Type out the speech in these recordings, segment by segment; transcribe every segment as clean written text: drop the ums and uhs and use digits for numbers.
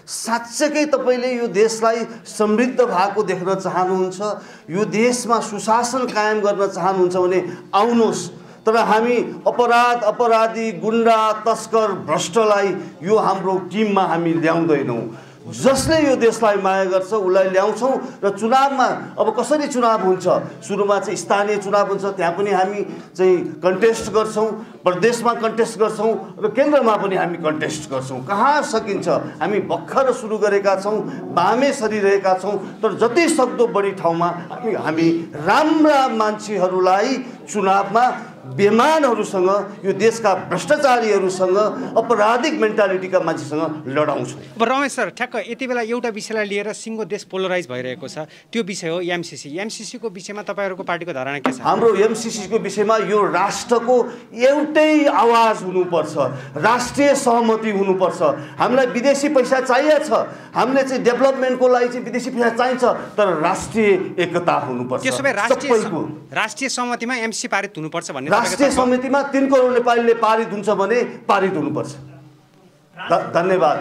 साँच्चै तपाईले यो देशलाई समृद्ध भएको देख्न चाहनुहुन्छ, यो देशमा सुशासन कायम गर्न चाहनुहुन्छ भने आउनुहोस्। तर हामी अपराधी, गुन्डा, तस्कर, भ्रष्टलाई यो हाम्रो टिममा हामी ल्याउँदैनौँ। जसले यो देशलाई माया गर्छ उसलाई ल्याउँछौँ र चुनावमा अब कसरी चुनाव हुन्छ, सुरुमा चाहिँ स्थानीय चुनाव हुन्छ, त्यहाँ पनि हामी चाहिँ कन्टेस्ट गर्छौँ, प्रदेशमा कन्टेस्ट गर्छौँ र केन्द्रमा पनि हामी कन्टेस्ट गर्छौँ। कहाँ सकिन्छ, हामी भर्खर सुरु गरेका छौँ, बामे सरिरहेका छौँ। तर जति सक्दो बढी ठाउँमा हामी राम्रा मान्छेहरूलाई चुनावमा बेमानहरूसँग, यो देशका भ्रष्टाचारीहरूसँग, अपराधिक मेन्टालिटीका मान्छेसँग लडाउँछौँ। अब रमेश सर, ठ्याक्क यति बेला एउटा विषयलाई लिएर सिङ्गो देश पोलराइज भइरहेको छ, त्यो विषय हो एमसीसी। एमसीसीको विषयमा तपाईँहरूको पार्टीको धारणा के छ? हाम्रो एमसीसीको विषयमा यो राष्ट्रको एउटै आवाज हुनुपर्छ, राष्ट्रिय सहमति हुनुपर्छ। हामीलाई विदेशी पैसा चाहिएको छ, हामीले चाहिँ डेभलपमेन्टको लागि चाहिँ विदेशी पैसा चाहिन्छ, तर राष्ट्रिय एकता हुनुपर्छ। त्यसो भए राष्ट्रिय सहमतिमा एमसीसी पारित हुनुपर्छ भन्ने, राष्ट्रिय समितिमा 3 करोड नेपालीले पारित हुन्छ भने पारित हुनुपर्छ। धन्यवाद।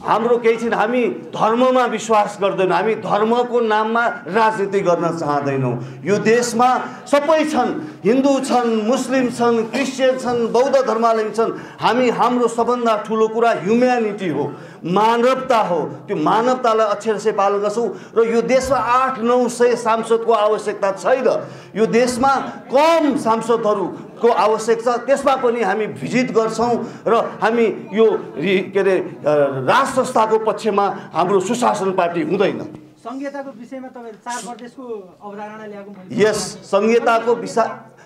हाम्रो केही छैन, हामी धर्ममा विश्वास गर्दैनौँ, हामी धर्मको नाममा राजनीति गर्न चाहँदैनौँ। यो देशमा सबै छन्, हिन्दू छन्, मुस्लिम छन्, क्रिस्चियन छन्, बौद्ध धर्मावलम्बी छन्। हाम्रो सबभन्दा ठुलो कुरा ह्युम्यानिटी हो, मानवता हो। त्यो मानवतालाई अक्षरशः पालन गर्छौँ र यो देशमा 800-900 सांसदको आवश्यकता छैन। यो देशमा कम सांसदहरूको आवश्यक छ, त्यसमा पनि हामी भिजिट गर्छौँ र हामी यो के अरे राज संस्थाको पक्षमा हाम्रो सुशासन पार्टी हुँदैन। संहिताको विषयमा तपाईले 4 प्रदेशको अवधारणा ल्याएको मैले। यस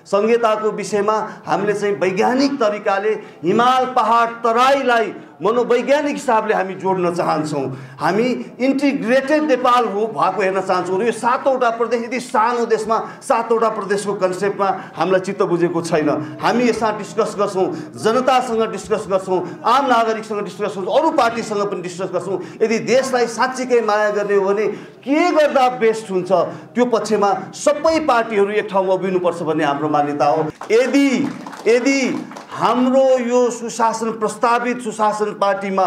संहिताको विषयमा हामीले चाहिँ वैज्ञानिक तरिकाले हिमाल पहाड तराईलाई मनोवैज्ञानिक हिसाबले हामी जोड्न चाहन्छौँ। हामी इन्टिग्रेटेड नेपाल भएको हेर्न चाहन्छौँ। र यो 7वटा प्रदेश, यदि सानो देशमा 7वटा प्रदेशको कन्सेप्टमा हामीलाई चित्त बुझेको छैन। हामी यसमा डिस्कस गर्छौँ, जनतासँग डिस्कस गर्छौँ, आम नागरिकसँग डिस्कस गर्छौँ, अरू पार्टीसँग पनि डिस्कस गर्छौँ। यदि देशलाई साँच्चीकै माया गर्ने हो भने के गर्दा बेस्ट हुन्छ, त्यो पक्षमा सबै पार्टीहरू एक ठाउँमा उभिनुपर्छ भन्ने हाम्रो मान्यता हो। यदि हाम्रो यो सुशासन, प्रस्तावित सुशासन पार्टीमा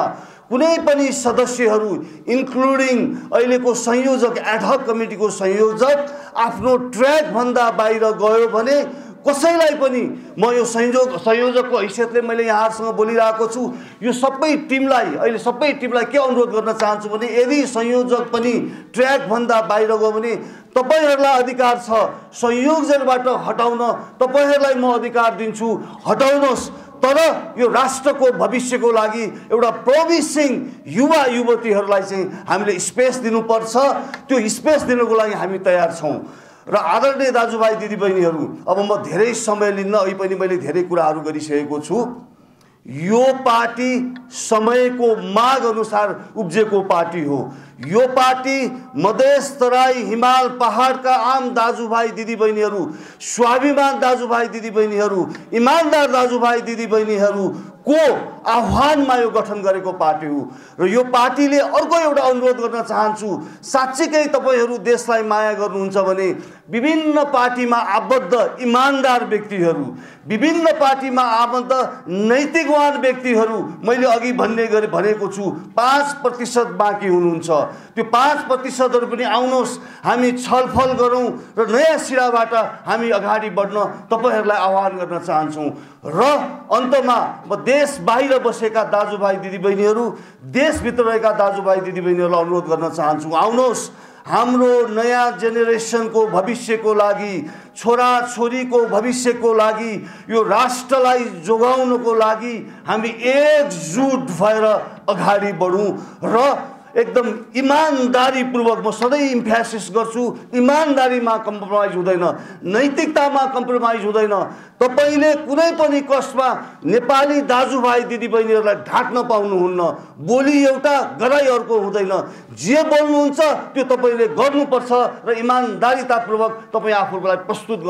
कुनै पनि सदस्यहरू इन्क्लुडिङ अहिलेको संयोजक, एडहक कमिटीको संयोजक आफ्नो ट्र्याकभन्दा बाहिर गयो भने कसैलाई पनि म यो संयोजकको हैसियतले मैले यहाँहरूसँग बोलिरहेको छु, यो सबै टिमलाई के अनुरोध गर्न चाहन्छु भने यदि संयोजक पनि ट्र्याकभन्दा बाहिर गयो भने तपाईहरूलाई अधिकार छ संयोजकबाट हटाउन, तपाईहरूलाई म अधिकार दिन्छु, हटाउनुहोस्। तर यो राष्ट्रको भविष्यको लागि एउटा प्रोमिसिङ युवा युवतीहरूलाई चाहिँ हामीले स्पेस दिनुपर्छ। त्यो स्पेस दिनको लागि हामी तयार छौँ। र आदरणीय दाजुभाइ दिदीबहिनीहरू, अब म धेरै समय लिन्न, अहिले पनि मैले धेरै कुराहरू गरिसकेको छु। यो पार्टी समयको माग अनुसार उब्जेको पार्टी हो। यो पार्टी मधेस, तराई, हिमाल, पहाडका आम दाजुभाइ दिदीबहिनीहरू, स्वाभिमान दाजुभाइ दिदीबहिनीहरू, इमानदार दाजुभाइ दिदीबहिनीहरूको आह्वानमा यो गठन गरेको पार्टी हो। र यो पार्टीले अर्को एउटा अनुरोध गर्न चाहन्छु, साँच्चीकै तपाईहरू देशलाई माया गर्नुहुन्छ भने विभिन्न पार्टीमा आबद्ध इमानदार व्यक्तिहरू, विभिन्न पार्टीमा आबद्ध नैतिकवान व्यक्तिहरू, मैले अघि भनेको छु 5% बाँकी हुनुहुन्छ। त्यो 5%हरू पनि आउनुहोस्, हामी छलफल गरौँ र नयाँ सिराबाट हामी अगाडि बढ्न तपाईहरूलाई आह्वान गर्न चाहन्छौँ। र अन्तमा म देश बाहिर बसेका दाजुभाइ दिदीबहिनीहरू, देशभित्र रहेका दाजुभाइ दिदीबहिनीहरूलाई अनुरोध गर्न चाहन्छु, आउनुहोस्, हाम्रो नयाँ जेनेरेसनको भविष्यको लागि, छोराछोरीको भविष्यको लागि, यो राष्ट्रलाई जोगाउनको लागि हामी एकजुट भएर अगाडि बढौँ र एकदम इमानदारीपूर्वक, म सधैँ इम्फेसिस गर्छु, इमानदारीमा कम्प्रोमाइज हुँदैन, नैतिकतामा कम्प्रोमाइज हुँदैन। तपाईले कुनै पनि कष्टमा नेपाली दाजुभाइ दिदीबहिनीहरूलाई ढाक्न पाउनुहुन्न। बोली एउटा गराइ अर्को हुँदैन। जे बोल्नुहुन्छ त्यो तपाईँले गर्नुपर्छ र इमानदारितापूर्वक तपाईँ आफूलाई प्रस्तुत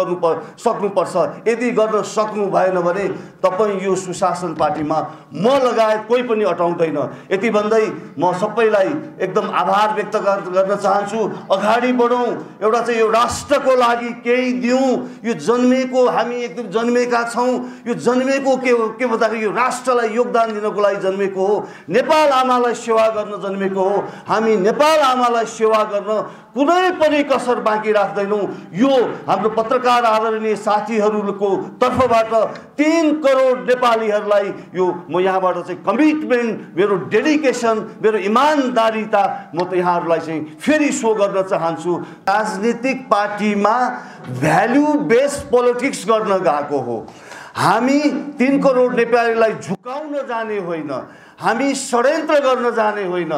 सक्नुपर्छ। यदि गर्न सक्नु भएन भने तपाईँ यो सुशासन पार्टीमा म लगायत कोही पनि अटाउँदैन। यति भन्दै म सबैलाई एकदम आभार व्यक्त गर्न चाहन्छु। अगाडि बढौँ, एउटा चाहिँ यो राष्ट्रको लागि केही दिउँ। यो जन्मेको हामी एकदम जन्मेका छौँ। यो जन्मेको के भन्दाखेरि यो राष्ट्रलाई योगदान दिनको लागि जन्मेको हो, नेपाल आमालाई सेवा गर्न जन्मेको हो। हामी नेपाल आमालाई सेवा गर्न कुनै पनि कसर बाँकी राख्दैनौँ। यो हाम्रो पत्रकार आदरणीय साथीहरूको तर्फबाट 3 करोड नेपालीहरूलाई यो म यहाँबाट चाहिँ कमिटमेन्ट, मेरो डेडिकेसन, मेरो इमान्दारिता म त यहाँहरूलाई चाहिँ फेरि सो गर्न चाहन्छु। राजनीतिक पार्टीमा भ्याल्यु बेस्ड पोलिटिक्स गर्न गएको हो। हामी 3 करोड नेपालीलाई झुकाउन जाने होइन, हामी षड्यन्त्र गर्न जाने होइन,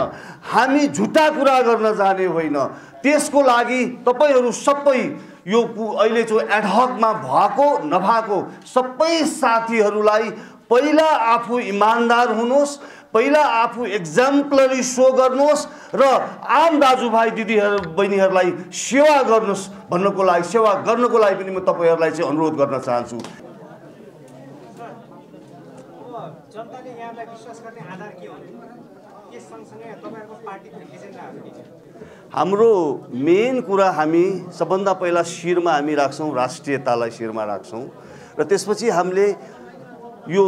हामी झुटा कुरा गर्न जाने होइन। त्यसको लागि तपाईहरू सबै यो अहिले जो एडहकमा भएको नभएको सबै साथीहरूलाई पहिला आफू इमान्दार हुनुहोस्, पहिला आफू एक्जाम्पलरी सो गर्नुहोस् र आम दाजुभाइ दिदीहरू बहिनीहरूलाई सेवा गर्नुहोस् भन्नको लागि, सेवा गर्नको लागि पनि म तपाईहरूलाई चाहिँ अनुरोध गर्न चाहन्छु। जनताले यहाँलाई विश्वास गर्ने आधार के हो? यस सँगसँगै तपाईहरुको पार्टीको एजेन्डाहरू के छ? हाम्रो मेन कुरा हामी सबभन्दा पहिला शिरमा हामी राख्छौँ, राष्ट्रियतालाई शिरमा राख्छौँ र त्यसपछि हामीले यो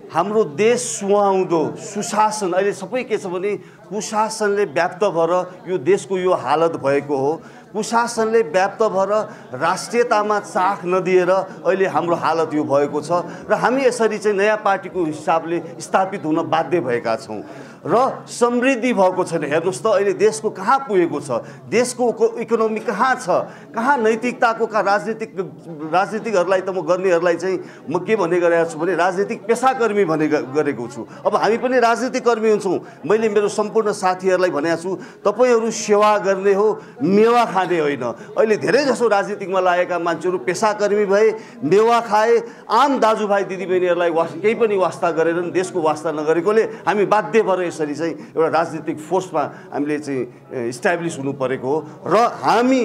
हाम्रो देश सुहाउँदो सुशासन, अहिले सबै के छ भने कुशासनले व्याप्त भएर यो देशको यो हालत भएको हो। कुशासनले व्याप्त भएर राष्ट्रियतामा चाख नदिएर अहिले हाम्रो हालत यो भएको छ र हामी यसरी चाहिँ नयाँ पार्टीको हिसाबले स्थापित हुन बाध्य भएका छौँ र समृद्धि भएको छैन। हेर्नुहोस् त अहिले देशको कहाँ पुगेको छ, देशको इकोनोमी कहाँ छ, कहाँ नैतिकताको राजनीतिकहरूलाई त म गर्नेहरूलाई चाहिँ म के भन्ने गरेको छु भने राजनीतिक पेसाकर्मी भन्ने गरेको छु। अब हामी पनि राजनीतिक कर्मी हुन्छौँ। मैले मेरो सम्पूर्ण साथीहरूलाई भनेको छु, तपाईहरू सेवा गर्ने हो, मेवा खाने होइन। अहिले धेरै जसो राजनीतिकमा लागेका मान्छेहरू पेसाकर्मी भए, मेवा खाए, आम दाजुभाइ दिदीबहिनीहरूलाई केही पनि वास्ता गरेर देशको वास्ता नगरेकोले हामी बाध्य भएर यसरी चाहिँ एउटा राजनीतिक फोर्समा हामीले चाहिँ इस्टाब्लिस हुनु परेको हो र हामी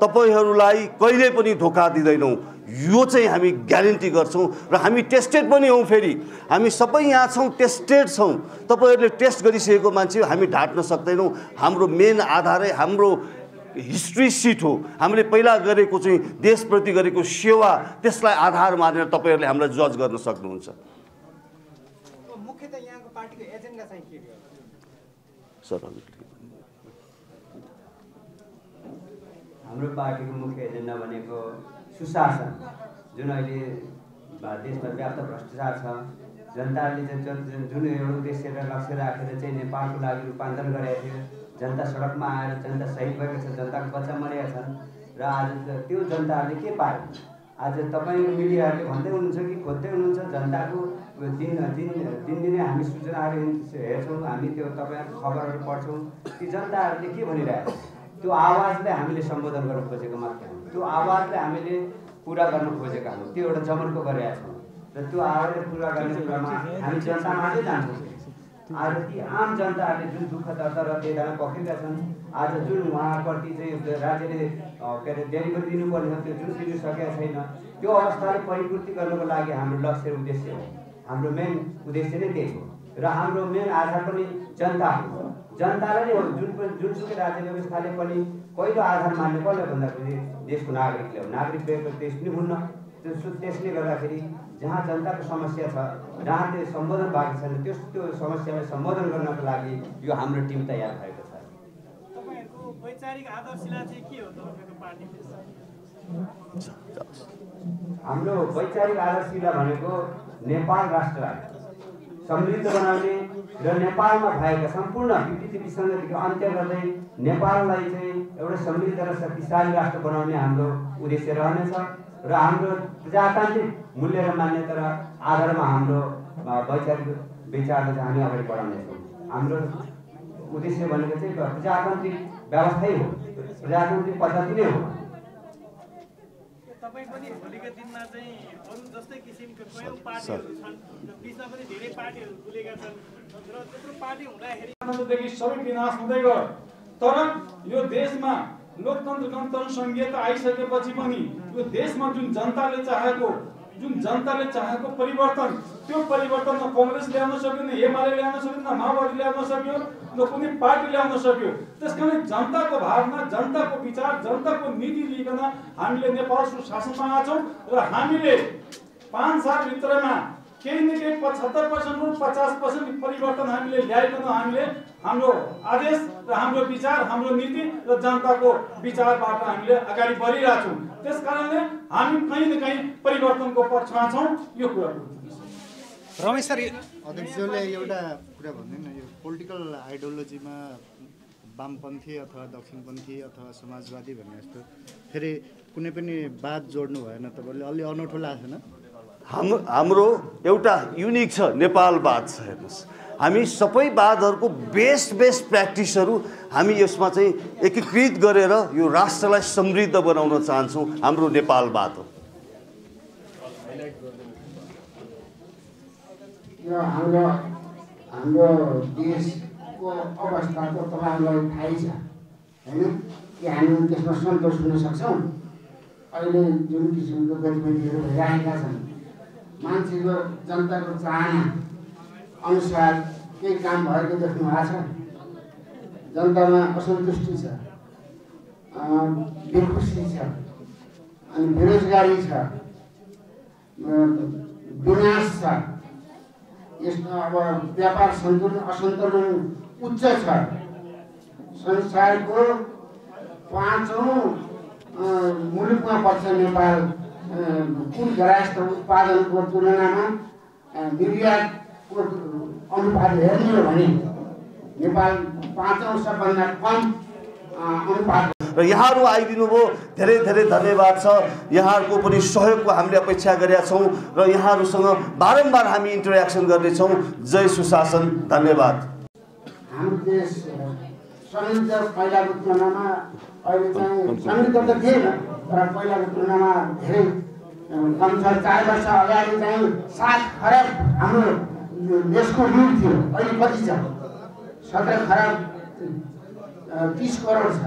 तपाईहरूलाई कहिले पनि धोका दिँदैनौँ। यो चाहिँ हामी ग्यारेन्टी गर्छौँ र हामी टेस्टेड पनि हौँ। फेरि हामी सबै यहाँ छौँ, टेस्टेड छौँ। तपाईहरूले टेस्ट गरिसकेको मान्छे हामी ढाँट्न सक्दैनौँ। हाम्रो मेन आधारै हाम्रो हिस्ट्री सिट हो। हामीले पहिला गरेको चाहिँ देशप्रति गरेको सेवा, त्यसलाई आधार मानेर तपाईहरूले हामीलाई जज गर्न सक्नुहुन्छ। मुख्यतः यहाँको पार्टीको एजेन्डा चाहिँ के हो? हाम्रो पार्टीको मुख्य एजेन्डा भनेको सुशासन, जुन अहिले देशमा व्याप्त भ्रष्टाचार छ। जनताले जुन एउटा उद्देश्य र लक्ष्य राखेर चाहिँ नेपालको लागि रूपान्तरण गरेका थियो, जनता सडकमा आएर जनता शहीद भएको छ, जनताको बच्चा मरेका छन् र आज त्यो जनताहरूले के पाए? आज तपाईँको मिडियाहरूले भन्दै हुनुहुन्छ कि खोज्दै हुनुहुन्छ जनताको दिनदिनै हामी सूचनाहरू हेर्छौँ, हामी त्यो तपाईँहरूको खबरहरू पढ्छौँ। ती जनताहरूले के भनिरहेको छ? त्यो आवाजलाई हामीले सम्बोधन गर्न खोजेको मात्र हो, त्यो आवाजलाई हामीले पुरा गर्न खोजेका हौँ। त्यो एउटा जमनको गरेका छौँ र त्यो आवाजले पुरा गर्ने कुरामा हामी जनतामाझै जान्छौँ। आज ती आम जनताहरूले जुन दुःख दर्द र वेदना पखेका छन्, आज जुन उहाँप्रति चाहिँ राज्यले के अरे देरी गरिदिनुपर्ने त्यो जुन दिनुसकेका छैन, त्यो अवस्थालाई परिपूर्ति गर्नको लागि हाम्रो लक्ष्य उद्देश्य हो। हाम्रो मेन उद्देश्य नै त्यही हो र हाम्रो मेन आधार पनि जनता हो। जनतालाई नै हो। जुनसुकै राज्य व्यवस्थाले पनि पहिलो आधार मान्ने कसले भन्दाखेरि देशको नागरिकले हो। नागरिक भएको देश पनि हुन्न। त्यसले गर्दाखेरि जहाँ जनताको समस्या छ, जहाँ त्यो सम्बोधन भएको छैन, त्यो समस्यालाई सम्बोधन गर्नको लागि यो हाम्रो टिम तयार भएको छ। तपाईहरुको वैचारिक आदर्शलाई चाहिँ के हो तपाईको पार्टीको? हाम्रो वैचारिक आदर्शलाई भनेको नेपाल राष्ट्रलाई समृद्ध बनाउने र नेपालमा भएका सम्पूर्ण विकृति विसङ्गतिको अन्त्य गर्दै नेपाललाई चाहिँ एउटा समृद्ध र शक्तिशाली राष्ट्र बनाउने हाम्रो उद्देश्य रहनेछ र हाम्रो प्रजातान्त्रिक मूल्य र मान्यता र आधारमा हाम्रो वैचारिक विचारलाई चाहिँ हामी अगाडि बढाउनेछौँ। हाम्रो उद्देश्य भनेको चाहिँ प्रजातान्त्रिक व्यवस्थै हो, प्रजातान्त्रिक पद्धति नै हो। तपाईं पनि भोलिका दिनमा चाहिँ अरू जस्तै किसिमको कयौं पार्टीहरू छन्, बिचमा पनि धेरै पार्टीहरू खुलेका छन् र त्यत्रो पार्टी हुँदाखेरि देखि सबै विनाश हुँदै गयो। तर यो देशमा लोकतन्त्र गणतन्त्र संघीयता आइसकेपछि पनि यो देशमा जुन जनताले चाहेको परिवर्तन, त्यो परिवर्तनमा कांग्रेस ल्याउन सकेन, एमाले ल्याउन सकेन, माओवादी ल्याउन सक्यो, न कुनै पार्टी ल्याउन सक्यो। त्यसकारण जनताको भावना, जनताको विचार, जनताको नीति लिइकन हामीले नेपाल सुशासनमा आछौँ र हामीले 5 सालभित्रमा केही न केही 75% रु 50% परिवर्तन हामीले ल्याइकन हामीले हाम्रो आदेश र हाम्रो विचार, हाम्रो नीति र जनताको विचारबाट हामीले अगाडि बढिरहेका छौँ। त्यसकारणले हामी कहीँ न कहीँ परिवर्तनको पक्षमा छौँ। यो कुरा रमेश सर, अध्यक्षले एउटा कुरा भन्दैन, यो पोलिटिकल आइडियोलोजीमा वामपन्थी अथवा दक्षिणपन्थी अथवा समाजवादी भन्ने जस्तो फेरि कुनै पनि बात जोड्नु भएन। तपाईँले अलि अनौठो लाग्दैन? हाम्रो एउटा युनिक छ नेपालवाद छ। हेर्नुहोस्, हामी सबै वादहरूको बेस्ट प्र्याक्टिसहरू हामी यसमा चाहिँ एकीकृत गरेर यो राष्ट्रलाई समृद्ध बनाउन चाहन्छौँ। हाम्रो नेपालवाद हो। हाम्रो देशको अवस्था त तपाईँहरूलाई थाहै छ होइन कि हामी त्यसमा सन्तोष हुन सक्छौँ। अहिले जुन किसिमको गतिविधिहरू भइरहेका छन्, मान्छेको जनताको चाहना अनुसार केही काम भएको देख्नु भएको छ। जनतामा असन्तुष्टि छ, बेखुसी छ, अनि बेरोजगारी छ, विनाश छ। यसमा अब व्यापार असन्तुलन उच्च छ। संसारको 5औं मुलुकमा पर्छ नेपाल। कुल घरायस्थ उत्पादनको तुलनामा निर्यातको अनुपात हेर्ने हो भने नेपाल 5औं सबभन्दा कम अनुपात। र यहाँहरू आइदिनु भयो, धेरै धन्यवाद छ। यहाँहरूको पनि सहयोगको हामीले अपेक्षा गरेका छौँ र यहाँहरूसँग बारम्बार हामी इन्टरेक्सन गर्नेछौँ। जय सुशासन। धन्यवाद। हाम्रो देश समृद्ध पहिलाको तुलनामा अहिले चाहिँ समृद्ध त थिएन, तर पहिलाको तुलनामा धेरै कम छ। 4 वर्ष अगाडि चाहिँ 7 खरब हाम्रो देशको ऋण थियो, अहिले कति छ? 17 खरब 30 करोड छ।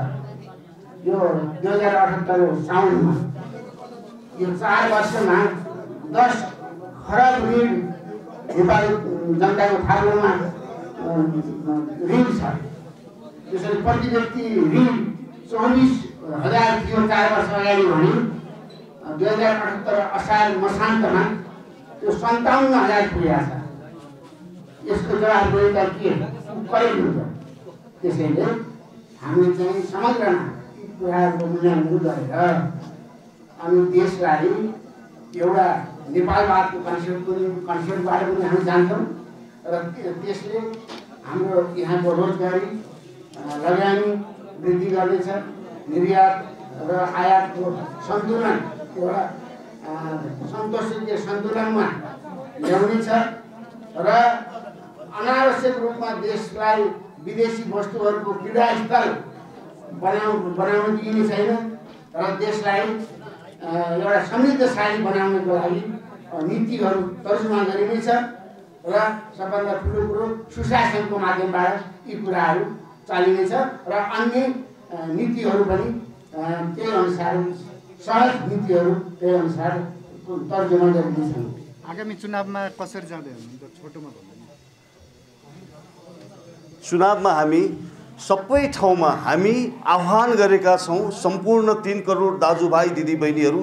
यो 2078 साउनमा यो 4 वर्षमा 10 खरब ऋण नेपाली जनताको खातामा ऋण छ। त्यसरी प्रति व्यक्ति ऋण 24,000 थियो 4 वर्ष अगाडि भने 2078 असार मसान्तमा त्यो 57,000 पुगेको छ। यसको जवाबदेही के कहिले हुन्छ? त्यसैले हामीले चाहिँ समग्रमा कुराहरूको मूल्याङ्कन गरेर अनि देशलाई एउटा नेपालवादको कन्सेप्टबाट पनि हामी जान्छौँ र त्यसले हाम्रो यहाँको रोजगारी लगानी वृद्धि गर्नेछ, निर्यात र आयातको सन्तुलन एउटा सन्तोषीय सन्तुलनमा ल्याउनेछ र अनावश्यक रूपमा देशलाई विदेशी वस्तुहरूको क्रीडास्थल बनाउन दिइने छैन र देशलाई एउटा समृद्धशाली बनाउनको लागि नीतिहरू तर्जुमा गरिनेछ र सबभन्दा ठुलो कुरो सुशासनको माध्यमबाट यी कुराहरू चालिनेछ र अन्य नीतिहरू पनि त्यही अनुसार सहज नीतिहरू त्यही अनुसार तर्जुमा गरिनेछन्। आगामी चुनावमा कसरी जाँदै हुनुहुन्छ? छोटोमा भन्नु। चुनावमा हामी सबै ठाउँमा हामी आह्वान गरेका छौँ। सम्पूर्ण 3 करोड दाजुभाइ दिदीबहिनीहरू